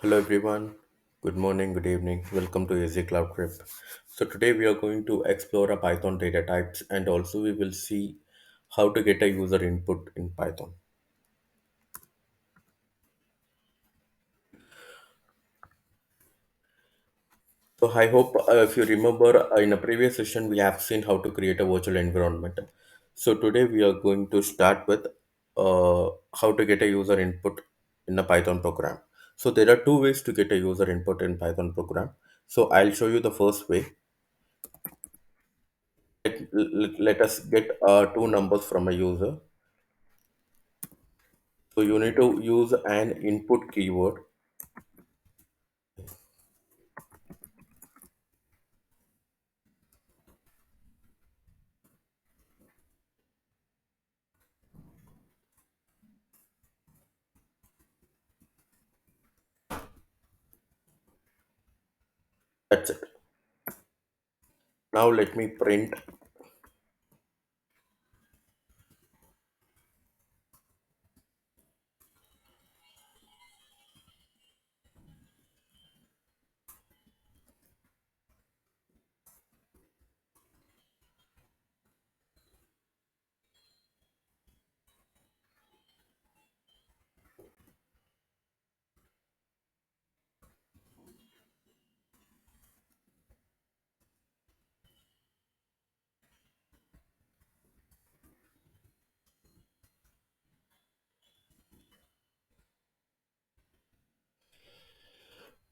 Hello everyone. Good morning, good evening. Welcome to Easy Cloud Trip. So today we are going to explore a Python data types and also we will see how to get a user input in Python. So I hope if you remember in a previous session we have seen how to create a virtual environment. So today we are going to start with how to get a user input in a Python program. So there are two ways to get a user input in Python program. So I'll show you the first way. Let us get two numbers from a user. So you need to use an input keyword. That's it. Now let me print.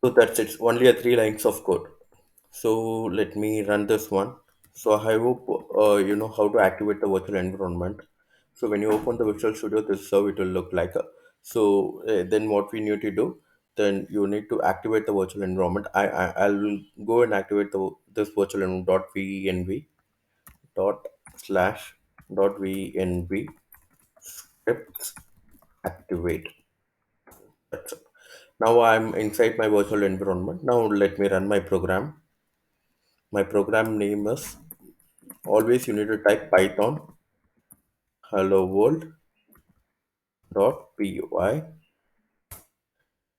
So that's it. Only a three lines of code. So let me run this one. So I hope you know how to activate the virtual environment. So when you open the Visual Studio, this is how it will look like. Then what we need to do? Then you need to activate the virtual environment. I'll go and activate this virtual environment dot slash dot venv scripts activate. That's it. Now I'm inside my virtual environment. Now let me run my program. My program name is always you need to type Python hello world dot py.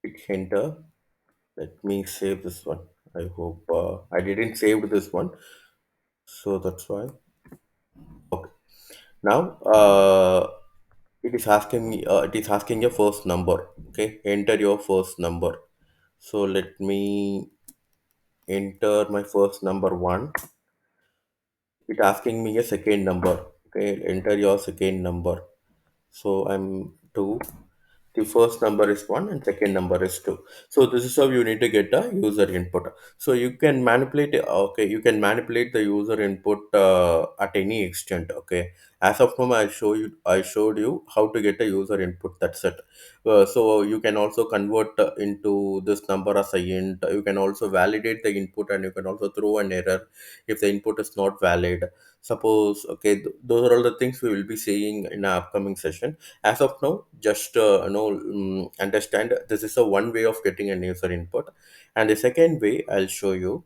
Hit enter. Let me save this one. I hope I didn't save this one, so that's why. Okay. Now it is asking me. It is asking your first number. Okay, enter your first number. So let me enter my first number one. It asking me a second number. Okay, enter your second number. So I'm two. The first number is one and second number is two. So this is how you need to get a user input. So you can manipulate. Okay, you can manipulate the user input at any extent. Okay, as of now, I showed you how to get a user input. That's it. So you can also convert into this number as a int. You can also validate the input and you can also throw an error if the input is not valid. Suppose okay, those are all the things we will be seeing in our upcoming session. As of now, just understand this is a one way of getting a user input, and the second way I'll show you.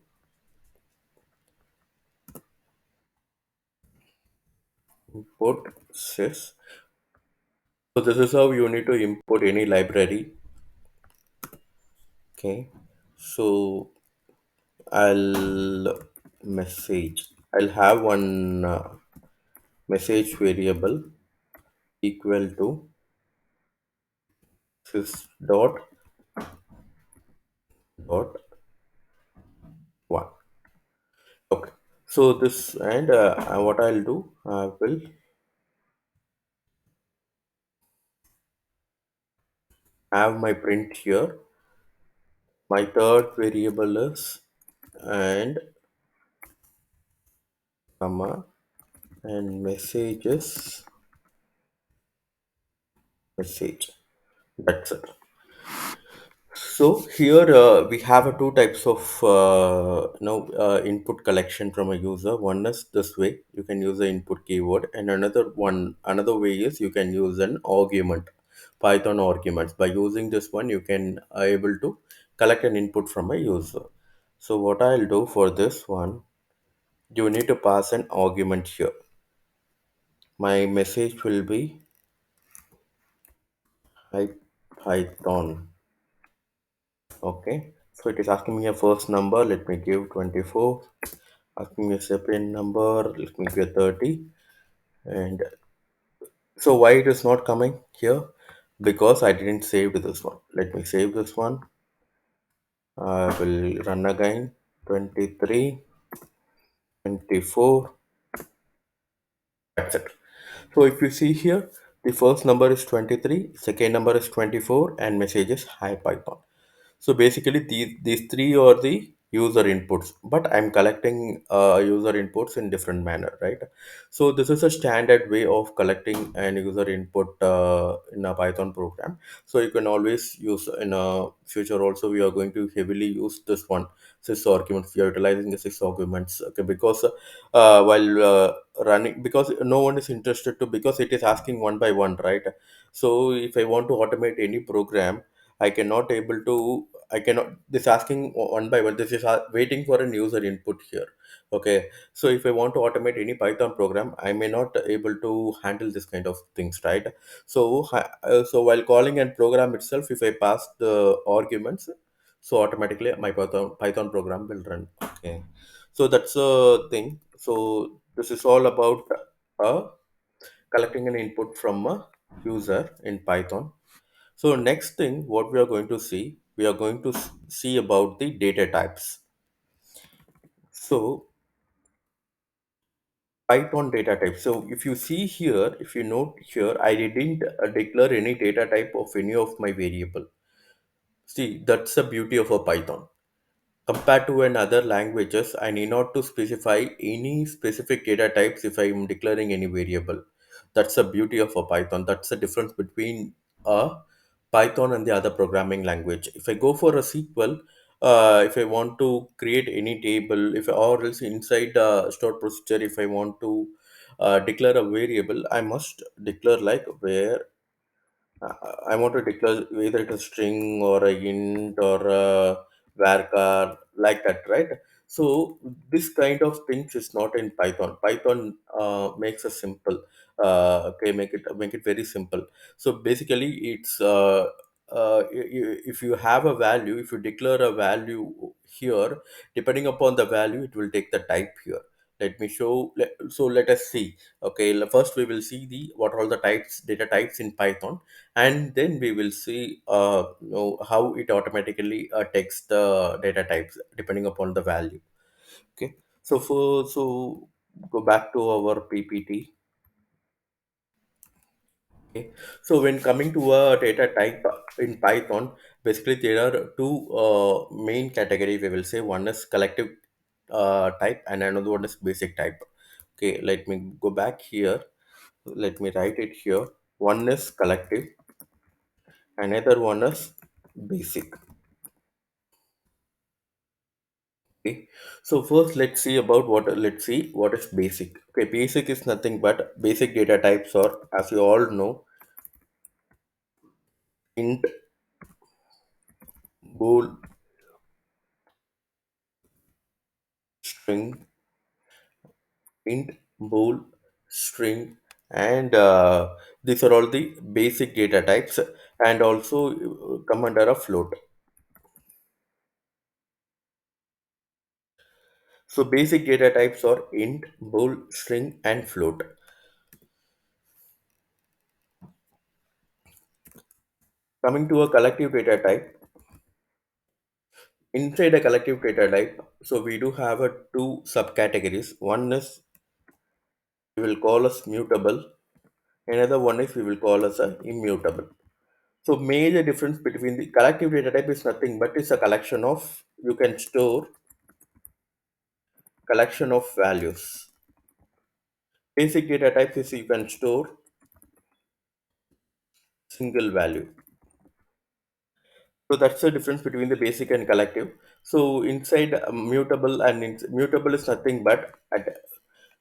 Input sys. So this is how you need to import any library. Okay, so I'll message. I'll have one message variable equal to sys dot one. Okay. So this and what I'll do, I will have my print here. My third variable is and comma and messages message. That's it. So here we have two types of input collection from a user. One is this way you can use the input keyword, and another way is you can use an argument, Python arguments. By using this one, you can able to collect an input from a user. So what I'll do for this one, you need to pass an argument here. My message will be hi Python. Okay, so it is asking me a first number. Let me give 24. Asking me a second number. Let me give 30. And so why it is not coming here? Because I didn't save this one. Let me save this one. I will run again. 23, 24. That's it. So if you see here, the first number is 23, second number is 24, and message is hi Python. So basically, these three are the user inputs, but I'm collecting user inputs in different manner, right? So this is a standard way of collecting an user input in a Python program. So you can always use in a future also. We are going to heavily use this one sys arguments. We are utilizing the sys arguments, okay? Because while running, because no one is interested to, because it is asking one by one, right? So if I want to automate any program, I cannot able to. I cannot. This asking one by one. This is waiting for a user input here. Okay. So if I want to automate any Python program, I may not able to handle this kind of things, right? So so while calling and program itself, if I pass the arguments, so automatically my Python program will run. Okay. So that's a thing. So this is all about uh, collecting an input from a user in Python. So next thing, what we are going to see, we are going to see about the data types. So Python data type. So if you see here, if you note here, I didn't declare any data type of any of my variable. See, that's the beauty of a Python. Compared to another languages, I need not to specify any specific data types if I am declaring any variable. That's the beauty of a Python. That's the difference between a Python and the other programming language. If I go for a SQL, if I want to create any table, if or else inside stored procedure, if I want to declare a variable, I must declare like where I want to declare either it a string or a int or a varchar like that, right? So this kind of things is not in Python. Python makes a simple. Okay, make it very simple. So basically, it's if you have a value, if you declare a value here, depending upon the value, it will take the type here. Let me show. So let us see. Okay, first we will see the what are all the types data types in Python, and then we will see how it automatically takes the data types depending upon the value. Okay, so go back to our PPT. Okay, so when coming to a data type in Python, basically there are two main category, we will say. One is collective type and another one is basic type. Okay, let me go back here, let me write it here. One is collective, another one is basic. Okay. So first let's see what is basic. Okay, basic is nothing but basic data types are, as you all know, int, bool, string, int, bool, string, and these are all the basic data types, and also come under a float. So basic data types are int, bool, string, and float. Coming to a collective data type, inside a collective data type, so we do have a two subcategories. One is we will call as mutable, another one is we will call as a immutable. So major difference between the collective data type is nothing but it's a collection of, you can store collection of values. Basic data type is you can store single value. So that's the difference between the basic and collective. So inside mutable and mutable is nothing but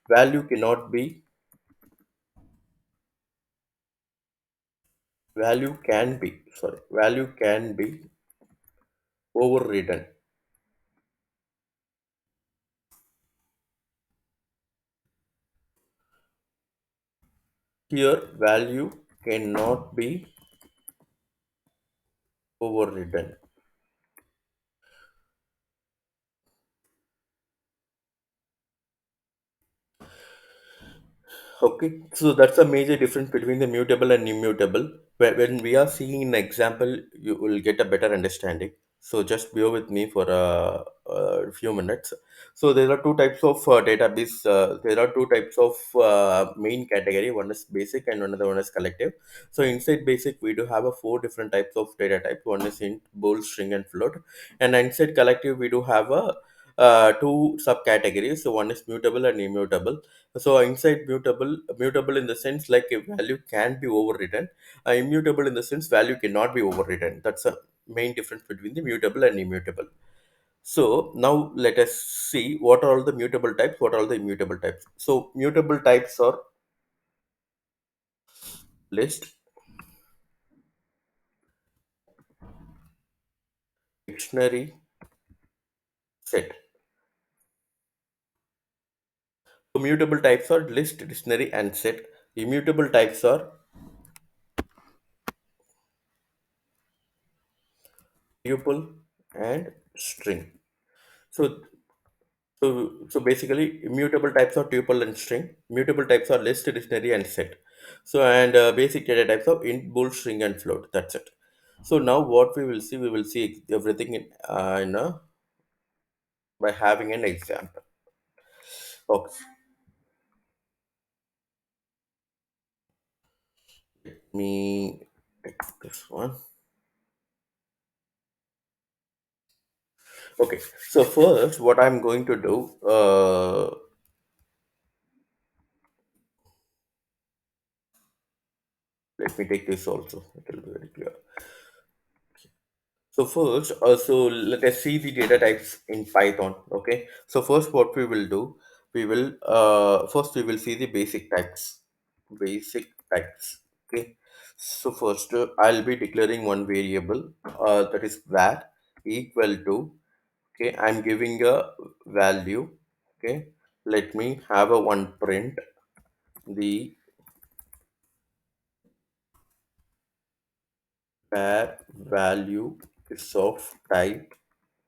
value cannot be, value can be overridden. Here value cannot be overridden. Okay, so that's a major difference between the mutable and immutable. When we are seeing an example, you will get a better understanding. So just bear with me for a few minutes. So there are two types of database. There are two types of main category. One is basic and another one is collective. So inside basic, we do have a four different types of data type. One is int, bool, string, and float. And inside collective, we do have a two subcategories. So one is mutable and immutable. So inside mutable in the sense like a value can be overwritten, immutable in the sense value cannot be overwritten. That's a main difference between the mutable and immutable. So now let us see what are all the mutable types, what are all the immutable types. So mutable types are list, dictionary, set. So mutable types are list, dictionary, and set. Immutable types are tuple and string. So so basically, immutable types are tuple and string. Mutable types are list, dictionary, and set. So and basic data types of int, bool, string, and float. That's it. So now what we will see everything by having an example. Okay, let me take this one. Okay, so first, what I'm going to do, let me take this also. It will be very clear. So first, so let us see the data types in Python. Okay. So first, what we will do, we will first we will see the basic types. Basic types. Okay. So first, I'll be declaring one variable that is var equal to. Okay, I'm giving a value. Okay. Let me have a one print the var value is of type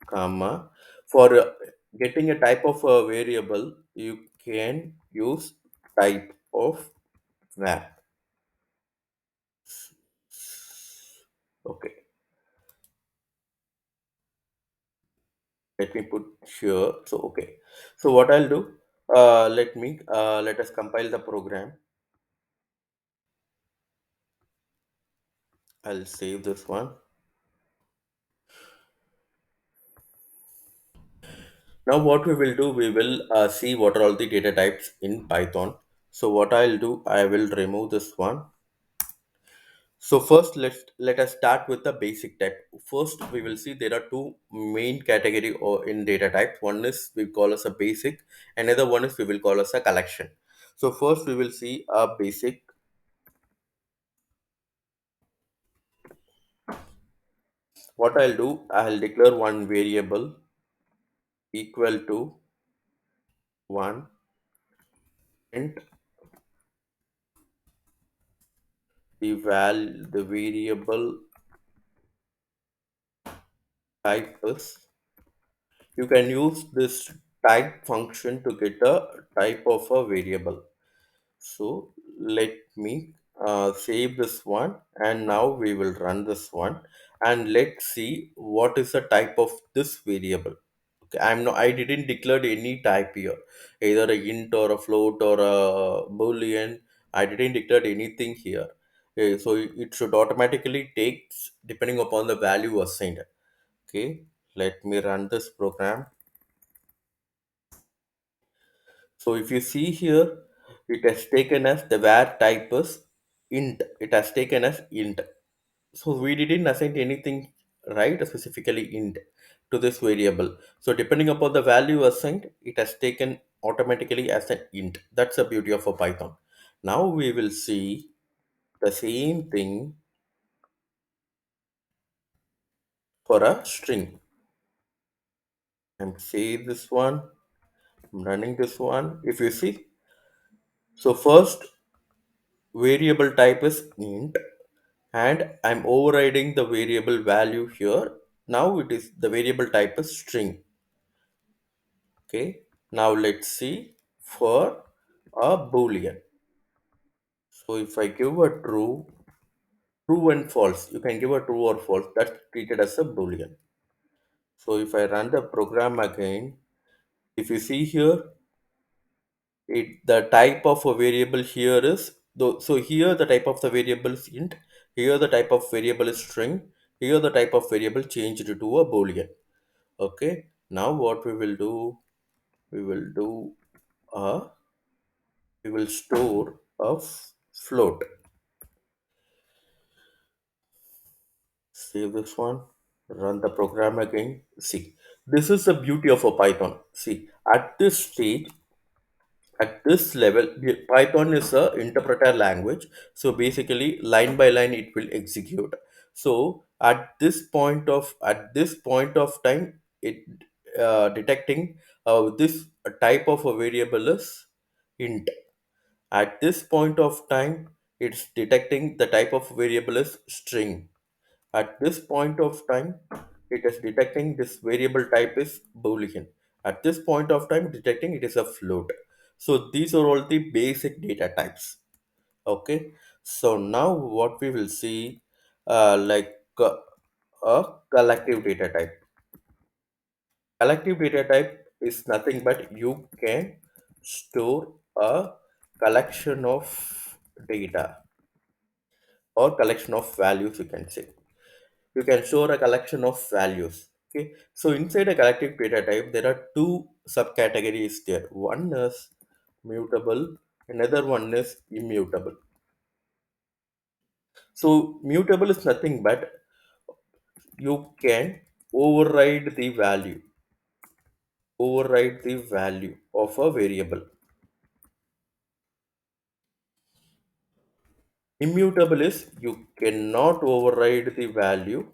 comma for getting a type of a variable you can use type of var. Okay, let me put here. So okay, so what I'll do, let us compile the program. I'll save this one. Now what we will do, we will see what are all the data types in Python. So what I'll do, I will remove this one. So first, let us start with the basic type. First, we will see there are two main category or in data type. One is we call as a basic, another one is we will call as a collection. So first, we will see a basic. What I'll do, I'll declare one variable equal to one and the variable type is. You can use this type function to get a type of a variable. So let me save this one, and now we will run this one and let's see what is the type of this variable. Okay, I didn't declare any type here, either a int or a float or a boolean. I didn't declare anything here. So it should automatically take depending upon the value assigned. Okay, let me run this program. So if you see here, it has taken as the var type is int. It has taken as int. So we didn't assign anything, right, specifically int to this variable. So depending upon the value assigned, it has taken automatically as an int. That's the beauty of a Python. Now we will see the same thing for a string. I'm save this one. I'm running this one. If you see, so first variable type is int and I'm overriding the variable value here. Now it is the variable type is string. Okay. Now let's see for a boolean. So if I give a true and false, you can give a true or false. That's treated as a boolean. So if I run the program again, if you see here, the type of a variable here is though. So here the type of the variable is int. Here the type of variable is string. Here the type of variable changed to a boolean. Okay. Now what we will do? We will do a we will store a float. Save this one, run the program again. See, this is the beauty of a Python. See, at this stage, at this level, Python is a interpreter language. So basically, line by line, it will execute. So at this point of time, it detecting this type of a variable is int. At this point of time, it's detecting the type of variable is string. At this point of time, it is detecting this variable type is Boolean. At this point of time, detecting it is a float. So these are all the basic data types. Okay. So now what we will see, like a collective data type. Collective data type is nothing but you can store a collection of data or collection of values, you can say. You can store a collection of values. Okay, so inside a collective data type there are two subcategories there. One is mutable, another one is immutable. So mutable is nothing but you can override the value of a variable. Immutable is you cannot override the value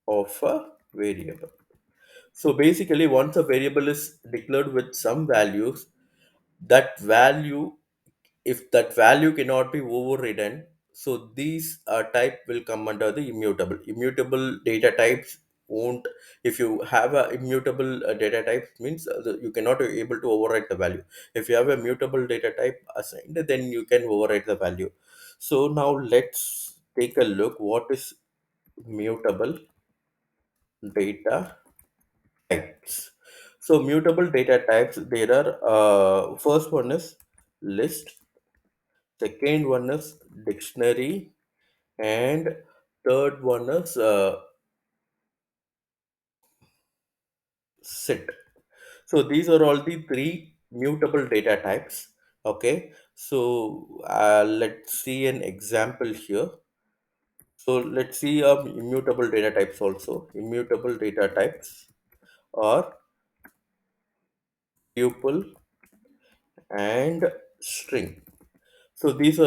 of a variable. So basically once a variable is declared with some values, that value, if that value cannot be overridden, so these type will come under the immutable data types. Won't If you have a immutable data type means you cannot be able to override the value. If you have a mutable data type assigned, then you can override the value. So now let's take a look what is mutable data types. So mutable data types, there are first one is list, second one is dictionary, and third one is set. So these are all the three mutable data types. Okay, so let's see an example here. So let's see immutable data types also. Immutable data types are tuple and string. So these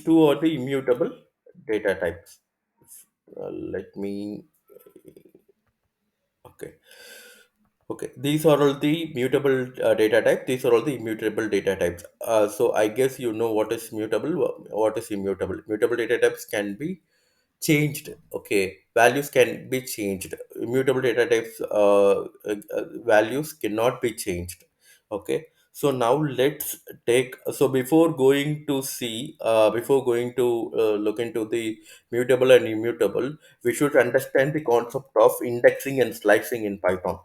two are the immutable data types. Let me okay. Okay, these are all the mutable data type. These are all the immutable data types. So I guess you know what is mutable, what is immutable. Mutable data types can be changed. Okay, values can be changed. Immutable data types values cannot be changed. Okay, so now let's take. So before going to look into the mutable and immutable, we should understand the concept of indexing and slicing in Python.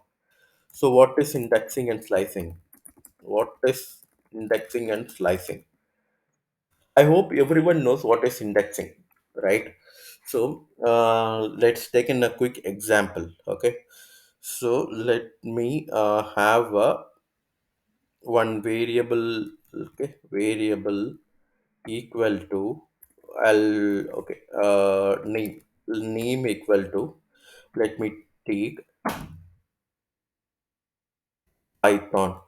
So, what is indexing and slicing? What is indexing and slicing? I hope everyone knows what is indexing, right? So, let's take in a quick example. Okay. So, let me have one variable. Okay, variable equal to name equal to. Let me take Python.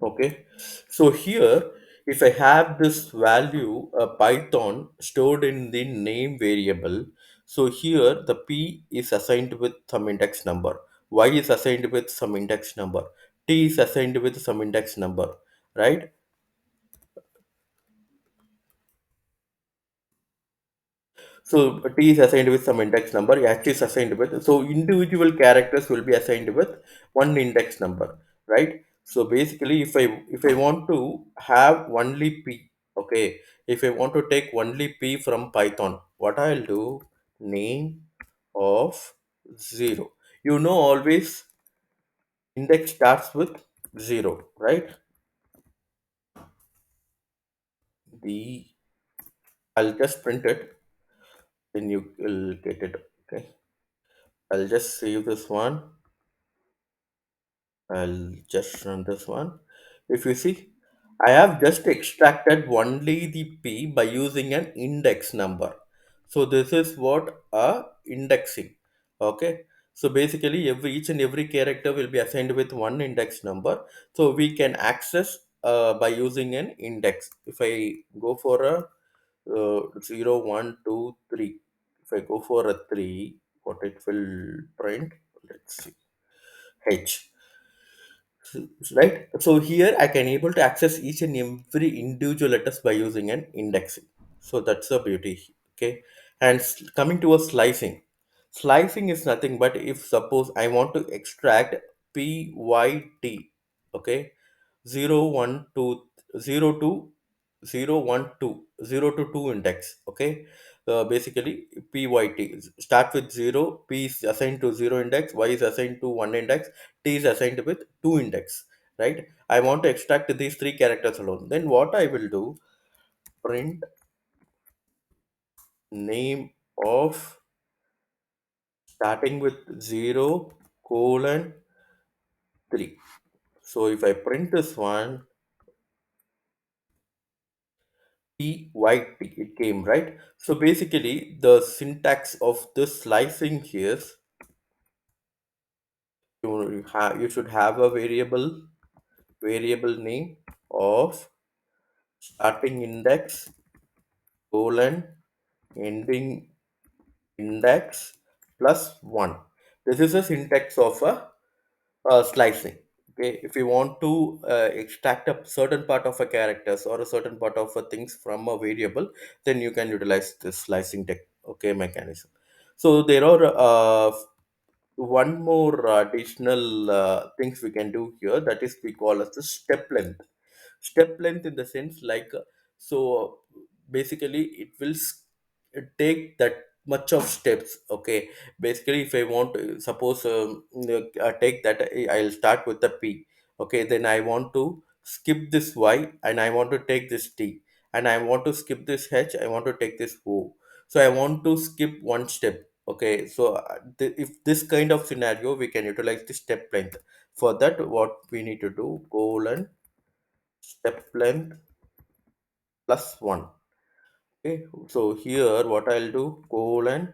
Okay, so here if I have this value Python stored in the name variable, so here the P is assigned with some index number, Y is assigned with some index number, T is assigned with some index number, right? So T is assigned with some index number, H is assigned with, so individual characters will be assigned with one index number, right? So basically if I want to have only P, okay, If I want to take only p from Python, what I'll do, name of 0. You know, always index starts with 0, right? The I'll just print it, then you will get it. Okay, I'll just save this one. I'll just run this one. If you see, I have just extracted only the p by using an index number. So this is what a indexing. Okay. So basically, each and every character will be assigned with one index number. So we can access by using an index. If I go for a 0, 1, 2, 3. If I go for a 3, what it will print? Let's see. H, right? So here I can able to access each and every individual letters by using an indexing. So that's the beauty. Okay. And coming to a slicing is nothing but if suppose I want to extract pyt, okay, 0 1 2 0 to 0 1 2 0 to 2 index. Okay, basically pyt start with 0, p is assigned to 0 index, y is assigned to 1 index, t is assigned with 2 index, right? I want to extract these three characters alone. Then what I will do, print name of starting with 0 colon 3. So if I print this one, pyt, it came, right? So basically the syntax of this slicing here is you should have a variable name of starting index colon ending index plus 1. This is a syntax of a slicing. Okay, if you want to extract a certain part of a characters or a certain part of a things from a variable, then you can utilize this slicing tech, okay, mechanism. So there are one more additional things we can do here, that is we call as the step length in the sense like so basically it will take that much of steps. Okay, basically if I want to suppose take that, I'll start with the p. Okay, then I want to skip this y and I want to take this t, and I want to skip this h, I want to take this o. So I want to skip one step. Okay, so if this kind of scenario, we can utilize the step length. For that, what we need to do, colon step length plus 1. Okay, so here what I'll do, colon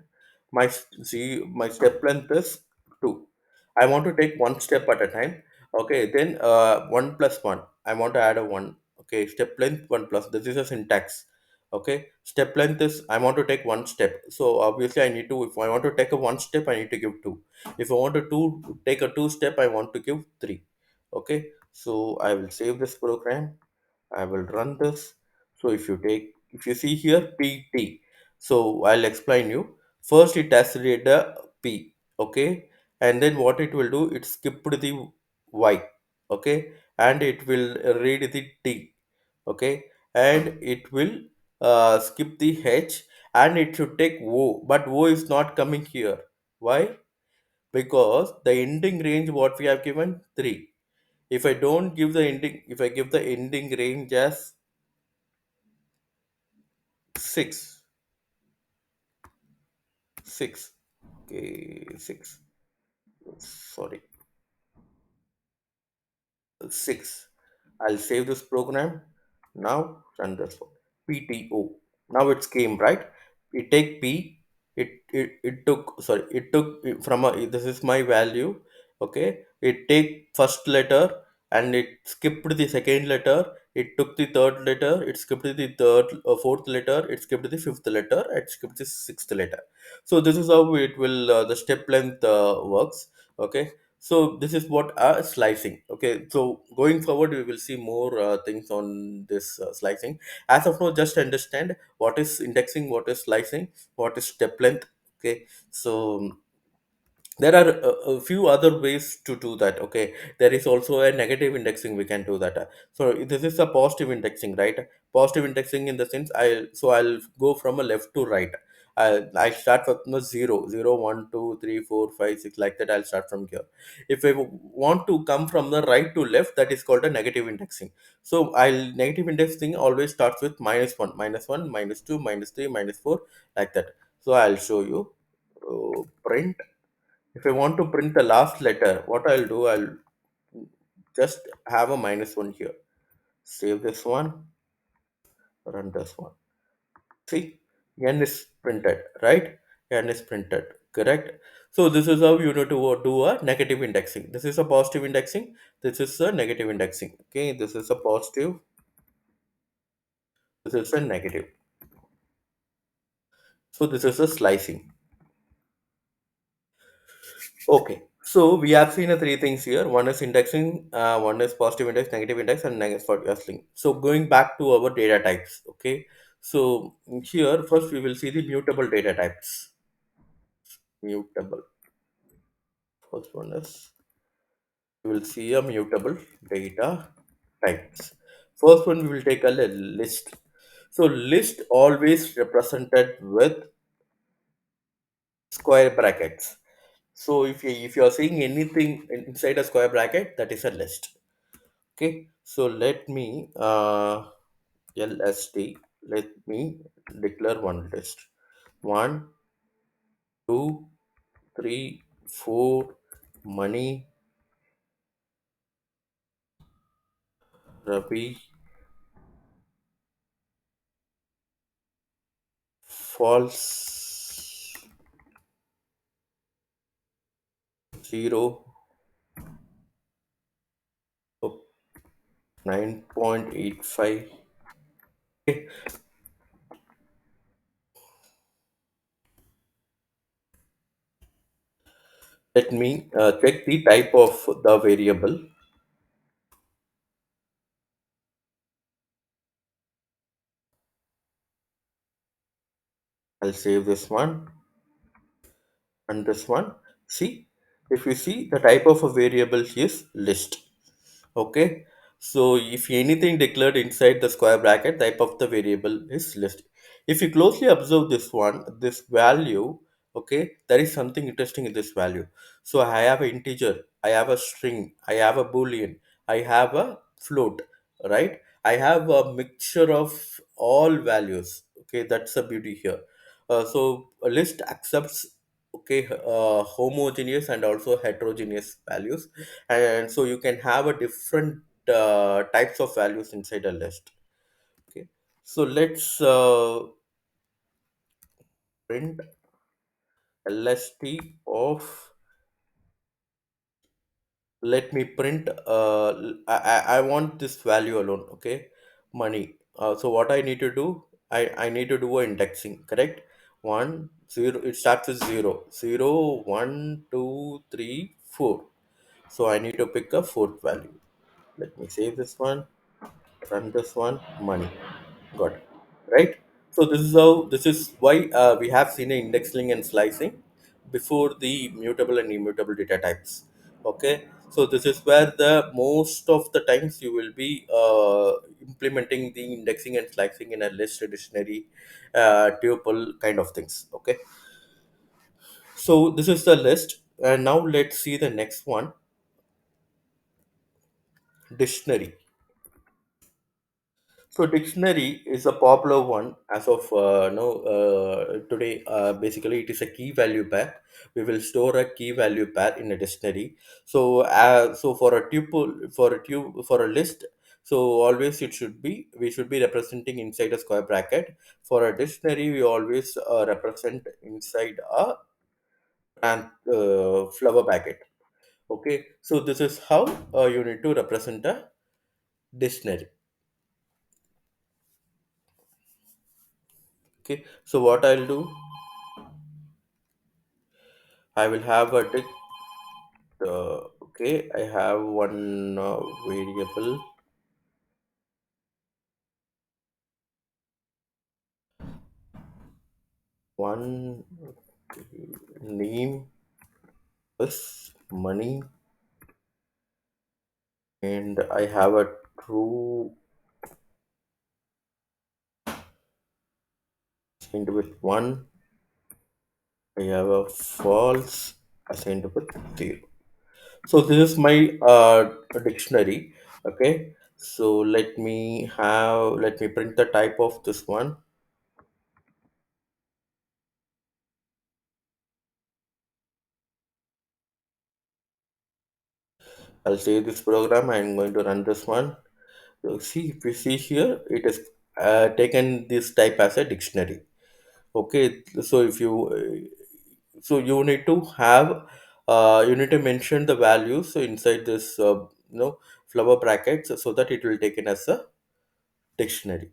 see my step length is 2. I want to take one step at a time. Okay, then 1 plus 1. I want to add a 1. Okay, step length 1 plus. This is a syntax. Okay, step length is I want to take one step. So obviously I need to, if I want to take a one step, I need to give 2. If I want to take a 2 step, I want to give 3. Okay, so I will save this program. I will run this. So if you see here PT, so I'll explain you. First it has read a P, okay, and then what it will do, it skipped the Y, okay, and it will read the T, okay, and it will skip the H, and it should take O, but O is not coming here. Why? Because the ending range what we have given 3. If I don't give the ending, if I give the ending range as 6, 6, okay, 6, sorry, 6. I'll save this program. Now run this one. PTO. Now it's came, right? It take P. It took, sorry, it took from a, this is my value. Okay. It take first letter and it skipped the second letter. It took the third letter. It skipped the fourth letter. It skipped the fifth letter. It skipped the sixth letter. So this is how it will the step length works. Okay, so this is what slicing. Okay, so going forward we will see more things on this slicing. As of now, just understand what is indexing, what is slicing, what is step length. Okay, so There are a few other ways to do that. Okay, there is also a negative indexing, we can do that. So this is a positive indexing, right? Positive indexing in the sense, I'll go from a left to right. I start from the zero, 1, 2, 3, 4, 5, 6, like that. I'll start from here. If I want to come from the right to left, that is called a negative indexing. So I'll negative indexing always starts with -1, -1, -2, -3, -4, like that. So I'll show you. Print. If I want to print the last letter, what I'll do, I'll just have a -1 here. Save this one, run this one. See, n is printed, right? N is printed, correct? So this is how you need to do a negative indexing. This is a positive indexing. This is a negative indexing. Okay, this is a positive. This is a negative. So this is a slicing. Okay, so we have seen three things here. One is indexing, one is positive index, negative index, and negative for wrestling. So going back to our data types. Okay, so here first we will see the mutable data types. Mutable. First one is we will see a mutable data types. First one we will take a list. So list always represented with square brackets. So if you are seeing anything inside a square bracket, that is a list. Okay, so let me LST, let me declare one list. One, two, three, four, money, Ravi, false, zero, 9.85. Okay, let me check the type of the variable. I'll save this one and this one. See, if you see, the type of a variable is list. Okay, so if anything declared inside the square bracket, type of the variable is list. If you closely observe this one, this value, okay, there is something interesting in this value. So I have an integer, I have a string, I have a boolean, I have a float, right? I have a mixture of all values. Okay, that's the beauty here. So a list accepts, okay, homogeneous and also heterogeneous values, and so you can have a different types of values inside a list. Okay, so let's print lst of, let me print I want this value alone. Okay, money. So what I need to do, I need to do a indexing, correct? 1 0, it starts with 0 0 1 2 3 4. So I need to pick a fourth value. Let me save this one, run this one, money. Got it. Right? So this is why we have seen indexing and slicing before the mutable and immutable data types. Okay. So this is where the most of the times you will be implementing the indexing and slicing in a list, dictionary, tuple kind of things. Okay. So this is the list. And now let's see the next one, dictionary. So dictionary is a popular one as of no today. Basically, it is a key value pair. We will store a key value pair in a dictionary. So so for a tuple, for a list, so always it should be, we should be representing inside a square bracket. For a dictionary, we always represent inside a flower bracket. Okay, so this is how you need to represent a dictionary. Okay, so what I'll do, I will have a okay, I have one variable, one name, plus money, and I have a true assigned with 1. I have a false assigned with 0. So this is my dictionary. Okay. So let me print the type of this one. I'll save this program. I'm going to run this one. So see, if you see here, it is taken this type as a dictionary. Okay, so if you so you need to have you need to mention the values so inside this flower brackets so that it will taken as a dictionary.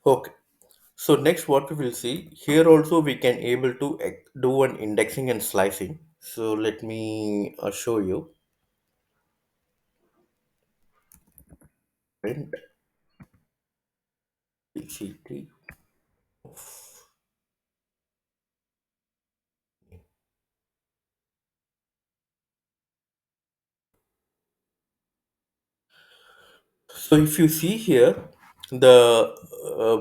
Okay. So next what we will see here also we can able to do an indexing and slicing. So let me show you. Print PCT of. So if you see here, the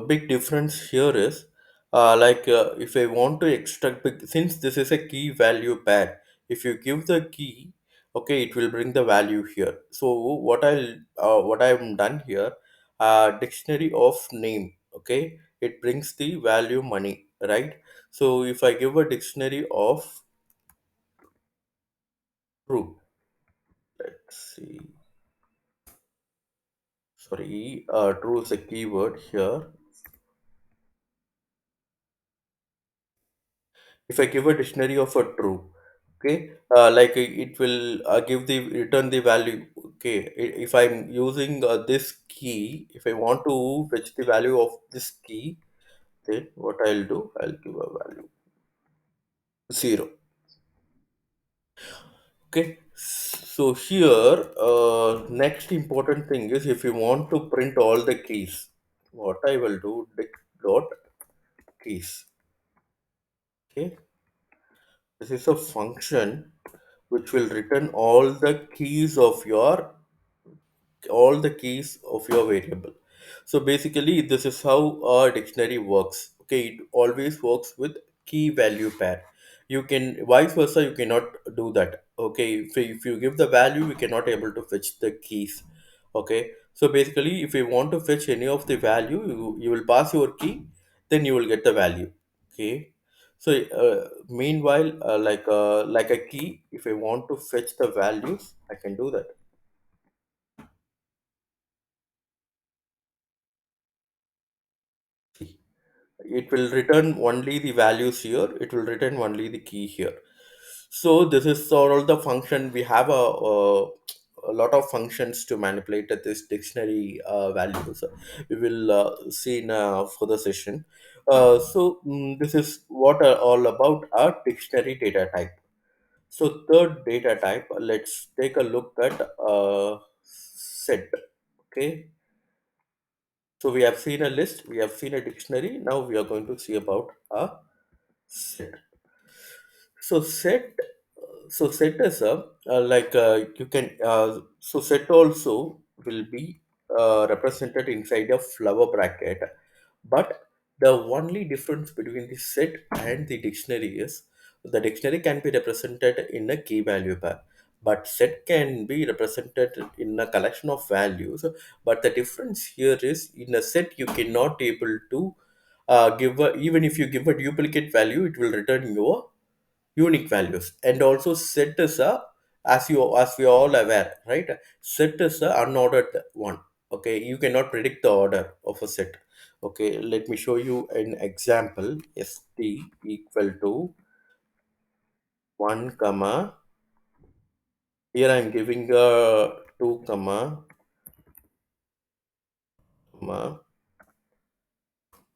big difference here is if I want to extract since this is a key value pair, if you give the key, okay, it will bring the value here. So what I've done here, dictionary of name, okay, it brings the value money, right? So if I give a dictionary of true, let's see, sorry, true is a keyword here. If I give a dictionary of a true, okay, it will give the return the value. Okay, if I'm using this key, if I want to fetch the value of this key, then what I'll do, I'll give a value 0. Okay, so here next important thing is if you want to print all the keys, what I will do, dict dot keys. Okay, this is a function which will return all the keys of your variable. So basically, this is how a dictionary works. Okay, it always works with key value pair. You can vice versa, you cannot do that. Okay, if you give the value, you cannot able to fetch the keys. Okay, so basically, if you want to fetch any of the value, you will pass your key, then you will get the value. Okay, so meanwhile, like a key, if I want to fetch the values, I can do that. It will return only the values here, it will return only the key here. So this is all the function we have a lot of functions to manipulate this dictionary values. We will see in a further session. This is what are all about our dictionary data type. So third data type, let's take a look at set. Okay, so we have seen a list, we have seen a dictionary. Now we are going to see about a set. So set is a you can set also will be represented inside a flower bracket, but the only difference between the set and the dictionary is the dictionary can be represented in a key value pair, but set can be represented in a collection of values. But the difference here is in a set you cannot able to even if you give a duplicate value, it will return your unique values. And also set is a, as we are all aware, right? Set is a unordered one. Okay, you cannot predict the order of a set. Okay, let me show you an example. St equal to 1 comma, here I'm giving a 2 comma,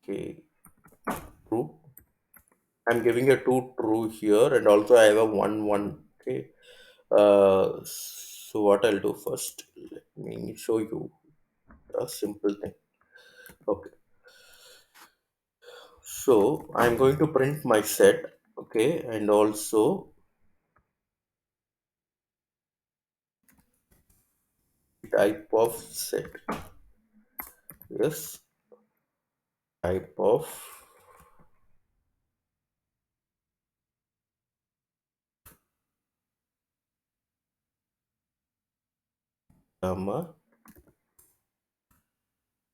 okay, true. I'm giving a 2 true here, and also I have a 1 1. Okay. So what I'll do first, let me show you a simple thing. Okay. So I'm going to print my set. Okay, and also type of set. Yes, type of comma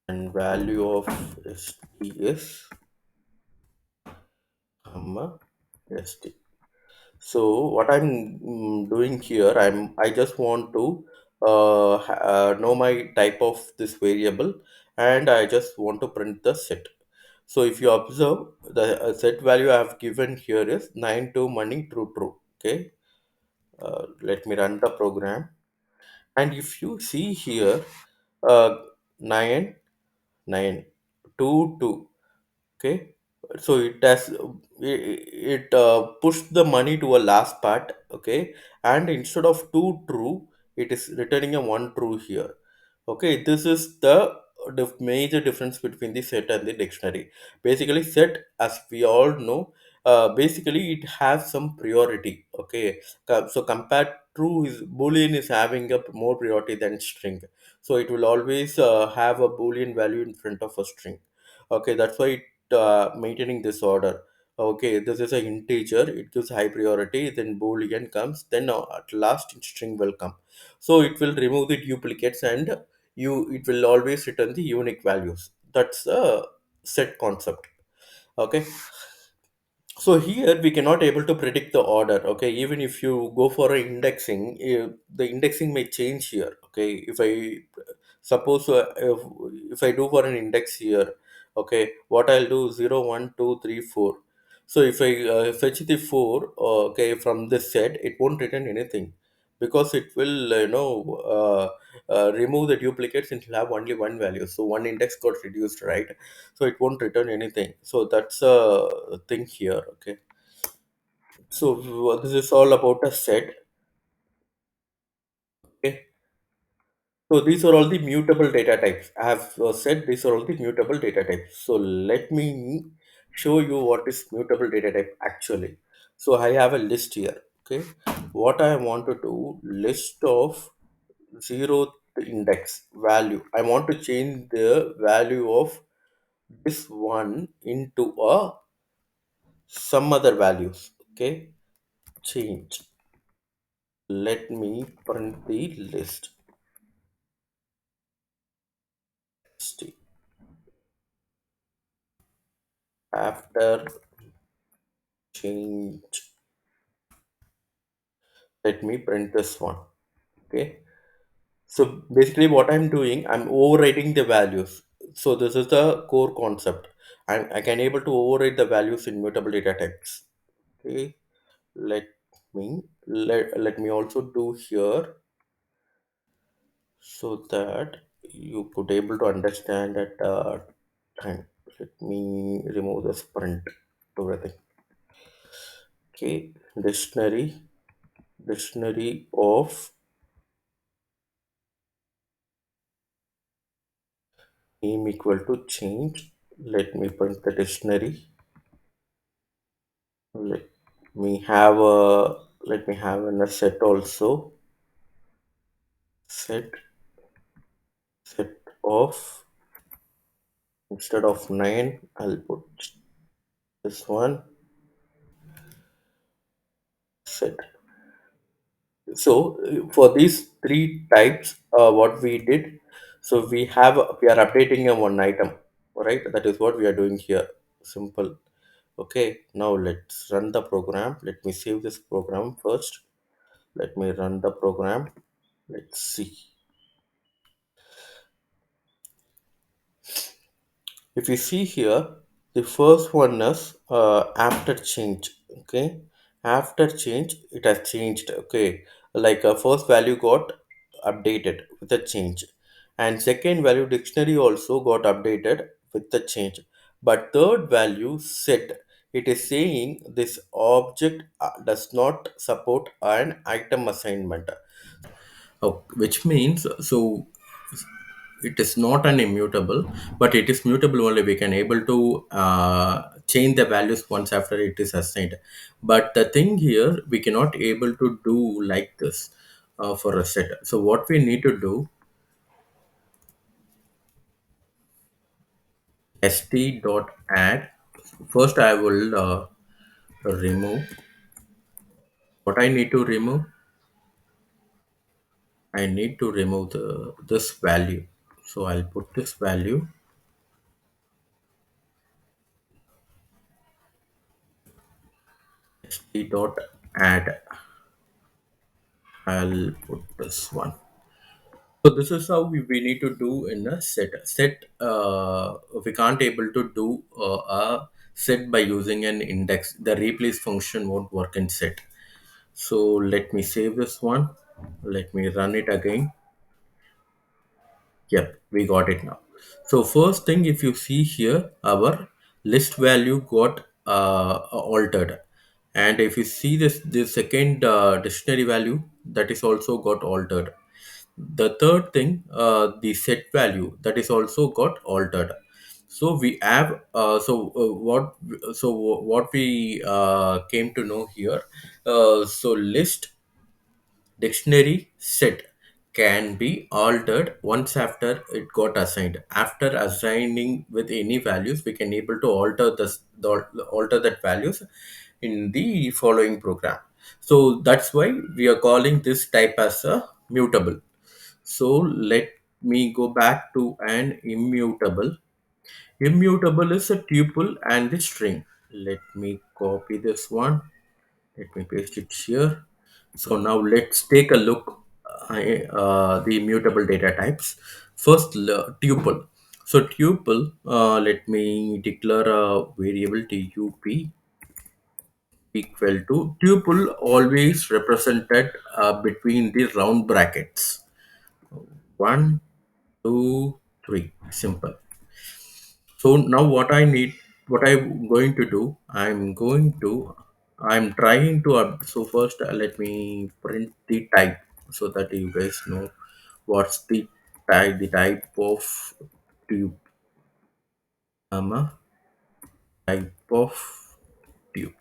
and value of st is comma st. So what I'm doing here, I just want to know my type of this variable, and I just want to print the set. So if you observe, the set value I have given here is 9 to money true true. Okay, let me run the program, and if you see here, 9 9 2 2. Okay, so it pushed the money to a last part. Okay, and instead of two true, it is returning a one true here. Okay, this is the major difference between the set and the dictionary. Basically, set, as we all know, basically it has some priority. Okay, so compared true, is boolean is having a more priority than string, so it will always have a boolean value in front of a string. Okay, that's why maintaining this order. Okay, this is an integer, it gives high priority, then boolean comes, then at last string will come. So it will remove the duplicates, and it will always return the unique values. That's the set concept. Okay, so here we cannot able to predict the order. Okay, even if you go for a indexing, the indexing may change here. Okay, if I suppose if I do for an index here, okay, what I'll do 0 1 2 3 4. So if I fetch the 4, okay, from this set, it won't return anything, because it will remove the duplicates and will have only one value. So one index got reduced, right? So it won't return anything. So that's a thing here. Okay, so this is all about a set. Okay, so these are all the mutable data types. I have said these are all the mutable data types. So let me show you what is mutable data type actually. So I have a list here. Okay, what I want to do, list of zeroth index value, I want to change the value of this one into a some other values. Okay, change, let me print the list. After change, let me print this one. Okay, so basically what I'm doing, I'm overwriting the values. So this is the core concept. I can able to overwrite the values in mutable data types. Okay, let let me also do here, so that you could able to understand at time. Let me remove this print to everything. Okay, dictionary of name equal to change. Let me print the dictionary. Let me have a let me have in a set also. Set of, instead of 9, I'll put this one, set. So for these three types, what we did, so we are updating a one item, right? That is what we are doing here. Simple. Okay, now let's run the program. Let me save this program first. Let me run the program. Let's see. If you see here, the first one is after change. Okay, after change, it has changed. Okay, like first value got updated with the change, and second value dictionary also got updated with the change. But third value set, it is saying this object does not support an item assignment. Oh, which means so it is not an immutable, but it is mutable only. We can able to change the values once after it is assigned. But the thing here, we cannot able to do like this for a set. So what we need to do, st dot add. First, I will remove what I need to remove. I need to remove the this value. So I'll put this value st dot add. I'll put this one. So this is how we need to do in a set. Set we can't able to do a set by using an index. The replace function won't work in set. So let me save this one. Let me run it again. Yep, we got it now. So first thing, if you see here, our list value got altered, and if you see the second dictionary value, that is also got altered. The third thing, the set value, that is also got altered. So we have what we came to know here. So list dictionary set can be altered once after it got assigned. After assigning with any values, we can able to alter alter that values in the following program. So that's why we are calling this type as a mutable. So let me go back to an immutable. Immutable is a tuple and the string. Let me copy this one. Let me paste it here. So now let's take a look the immutable data types. First, tuple. So tuple, let me declare a variable tup equal to tuple always represented between the round brackets. One, two, three. Simple. So now what I'm going to do, I'm trying to, so first let me print the type so that you guys know what's the type of tube, type of tube.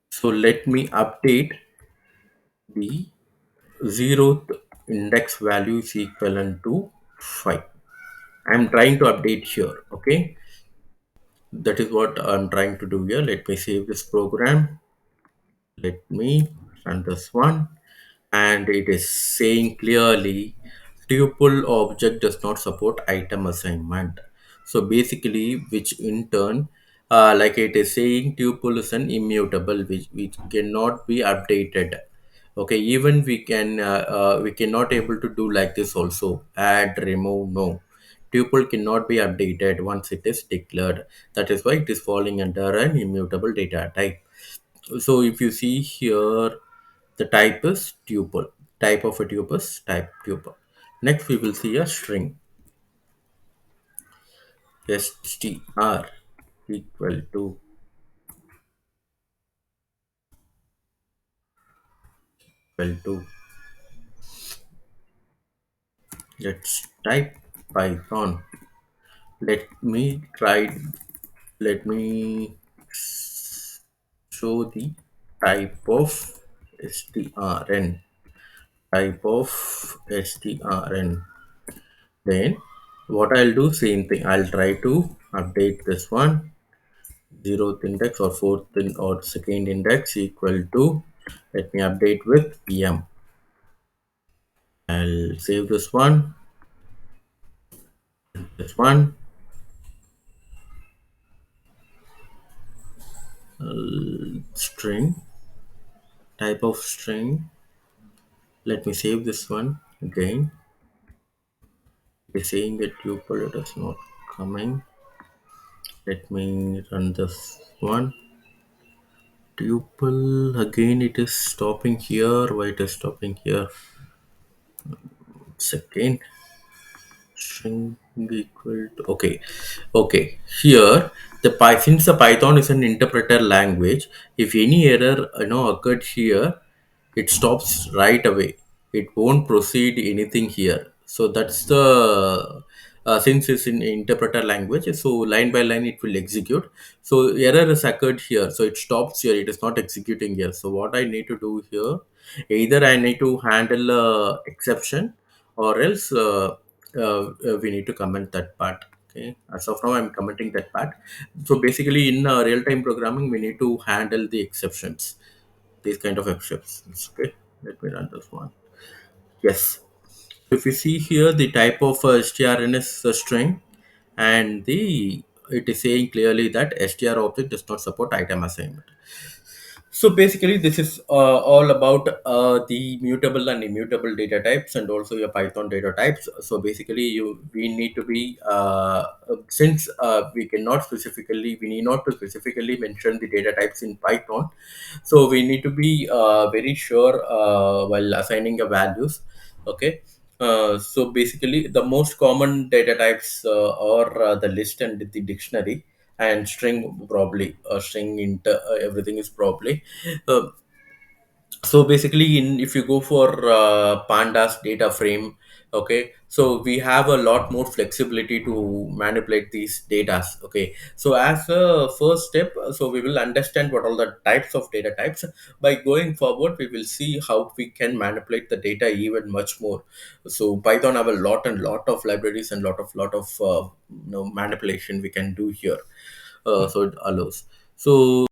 So let me update the zeroth index value is equivalent to 5. I'm trying to update here. Okay, that is what I'm trying to do here. Let me save this program. Let me run this one, and it is saying clearly tuple object does not support item assignment. So basically, which in turn, like it is saying, tuple is an immutable which cannot be updated. Okay, even we cannot able to do like this also, add, remove. No, tuple cannot be updated once it is declared. That is why it is falling under an immutable data type. So if you see here, the type is tuple. Type of a tuple is type tuple. Next, we will see a string. Str equal to equal to. Let's type Python. Let me try. Let me show the type of strn. Type of strn. Then what I'll do, same thing. I'll try to update this one. Zeroth index or or second index equal to, let me update with em. I'll save this one, String, type of string. Let me save this one again. It's saying that tuple, it is not coming. Let me run this one. Tuple again, it is stopping here. Why it is stopping here? Second string equal to, okay. Okay, here since the Python is an interpreter language, if any error occurred here, it stops right away. It won't proceed anything here. So that's the since it's in interpreter language, so line by line it will execute. So error is occurred here, so it stops here. It is not executing here. So what I need to do here, either I need to handle exception, or else we need to comment that part. Okay, as of now I'm commenting that part. So basically in real-time programming we need to handle the exceptions, these kind of exceptions. Okay, let me run this one. Yes, if you see here the type of strn is a string, and the it is saying clearly that str object does not support item assignment. So basically, this is all about the mutable and immutable data types, and also your Python data types. So basically, we need to be since we need not to specifically mention the data types in Python. So we need to be very sure while assigning the values. Okay. So basically, the most common data types are the list and the dictionary, and string probably string inter everything is probably. uh, so basically in if you go for pandas data frame, okay, so we have a lot more flexibility to manipulate these data. Okay, so as a first step, so we will understand what all the types of data types. By going forward, we will see how we can manipulate the data even much more. So Python have a lot of libraries and lot of manipulation we can do here. So it allows. So